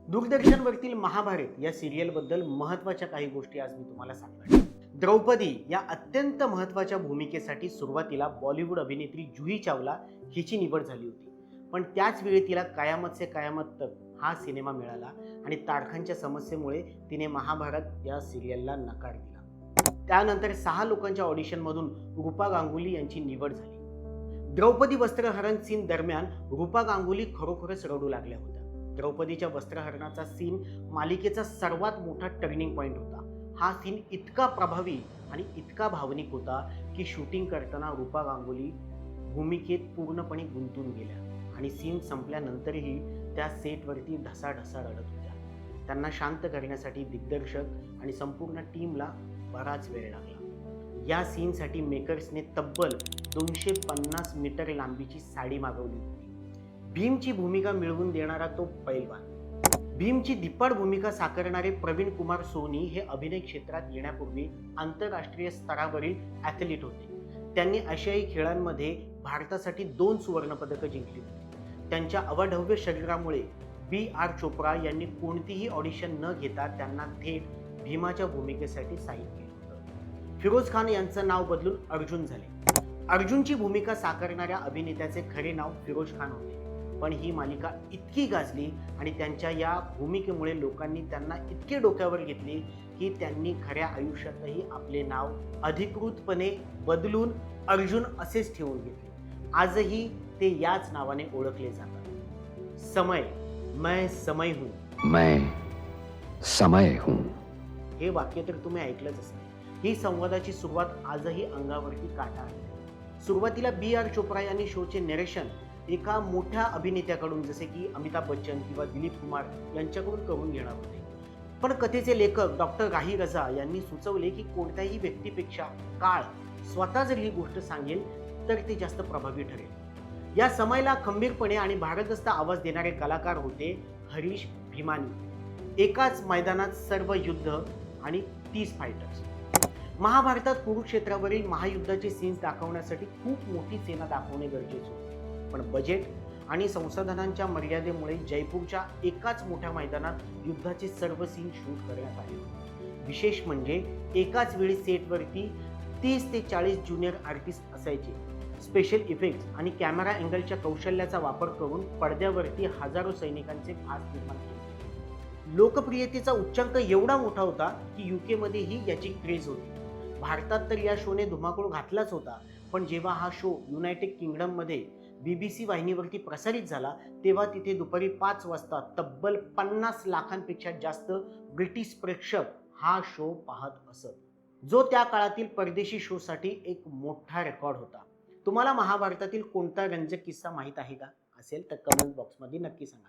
दूरदर्शनवरतील महाभारत या सिरियलबद्दल महत्त्वाच्या काही गोष्टी आज मी तुम्हाला सांगणार. द्रौपदी या अत्यंत महत्त्वाच्या भूमिकेसाठी सुरुवातीला बॉलिवूड अभिनेत्री जुही चावला हिची निवड झाली होती. पण त्याच वेळी तिला कयामत से कयामत तक हा सिनेमा मिळाला आणि तारखांच्या समस्येमुळे तिने महाभारत या सिरियलला नकार दिला. त्यानंतर 6 लोकांच्या ऑडिशनमधून रूपा गांगुली यांची निवड झाली. द्रौपदी वस्त्रहरण सीन दरम्यान रूपा गांगुली खरोखरच रडू लागल्या होत्या. द्रौपदीच्या वस्त्रहरणाचा सीन मालिकेचा सर्वात मोठा टर्निंग पॉइंट होता. हा सीन इतका प्रभावी आणि इतका भावनिक होता की शूटिंग करताना रूपा गांगुली भूमिकेत पूर्णपणे गुंतून गेल्या आणि सीन संपल्यानंतरही त्या सेटवरती ढसाढसा रडत होत्या. त्यांना शांत करण्यासाठी दिग्दर्शक आणि संपूर्ण टीमला बराच वेळ लागला. या सीनसाठी मेकर्सने तब्बल 250 मीटर लांबीची साडी मागवली होती. भीमची भूमिका मिळवून देणारा तो पैलवान, भीमची धिप्पाड भूमिका साकारणारे प्रवीण कुमार सोनी हे अभिनय क्षेत्रात येण्यापूर्वी आंतरराष्ट्रीय स्तरावरील ॲथलीट होते. त्यांनी आशियाई खेळांमध्ये भारतासाठी 2 सुवर्णपदकं जिंकली होती. त्यांच्या अवाढव्य शरीरामुळे B.R. चोप्रा यांनी कोणतीही ऑडिशन न घेता त्यांना थेट भीमाच्या भूमिकेसाठी साईन केलं होतं. फिरोज खान यांचं नाव बदलून अर्जुन झाले. अर्जुनची भूमिका साकारणाऱ्या अभिनेत्याचे खरे नाव फिरोज खान होते. पण ही मालिका इतकी गाजली आणि त्यांच्या या भूमिकेमुळे लोकांनी त्यांना इतके डोक्यावर घेतले की त्यांनी खऱ्या आयुष्यातही आपले नाव अधिकृतपणे बदलून अर्जुन असेच ठेवून घेतले. आजही ते याच नावाने ओळखले जातात. समय, मैं समय हूँ. मैं समय हूँ. हे वाक्य तर तुम्ही ऐकलंच असेल. ही संवादाची सुरुवात आजही अंगावरती काटा आहे. सुरुवातीला B.R. चोप्रा यांनी शोचे नरेशन एका मोठ्या अभिनेत्याकडून जसे की अमिताभ बच्चन किंवा दिलीप कुमार यांच्याकडून करून घेणार होते. पण कथेचे लेखक डॉक्टर राही रजा यांनी सुचवले की कोणत्याही व्यक्तीपेक्षा काळ स्वतः जर ही गोष्ट सांगेल तर ते जास्त प्रभावी ठरेल. या समयला खंबीरपणे आणि भारदस्त आवाज देणारे कलाकार होते हरीश भीमानी. एकाच मैदानात सर्व युद्ध आणि 30 फायटर्स. महाभारतात कुरुक्षेत्रावरील महायुद्धाचे सीन्स दाखवण्यासाठी खूप मोठी सेना दाखवणे गरजेचे होते. पण बजेट आणि संसाधनांच्या मर्यादेमुळे जयपूरच्या एकाच मोठ्या मैदानात युद्धाचे सर्व सीन शूट करण्यात आले. विशेष म्हणजे एकाच वेळी सेटवरती 30 ते 40 ज्युनियर आर्टिस्ट असायचे. स्पेशल इफेक्ट्स आणि कॅमेरा अँगलच्या कौशल्याचा वापर करून पडद्यावरती हजारो सैनिकांचे भास निर्माण केले. लोकप्रियतेचा उच्चांक एवढा मोठा होता की UK मध्येही याची क्रेज होती. भारतात तर या शोने धुमाकूळ घातलाच होता. पण जेव्हा हा शो युनायटेड किंगडममध्ये BBC वाहिनीवरती प्रसारित झाला तेव्हा तिथे दुपारी 5 वाजता तब्बल 50 लाखांपेक्षा जास्त ब्रिटिश प्रेक्षक हा शो पाहत असत, जो त्या काळातील परदेशी शोसाठी एक मोठा रेकॉर्ड होता. तुम्हाला महाभारतातील कोणता रंजक किस्सा माहीत आहे का? असेल तर कमेंट बॉक्समध्ये नक्की सांगा.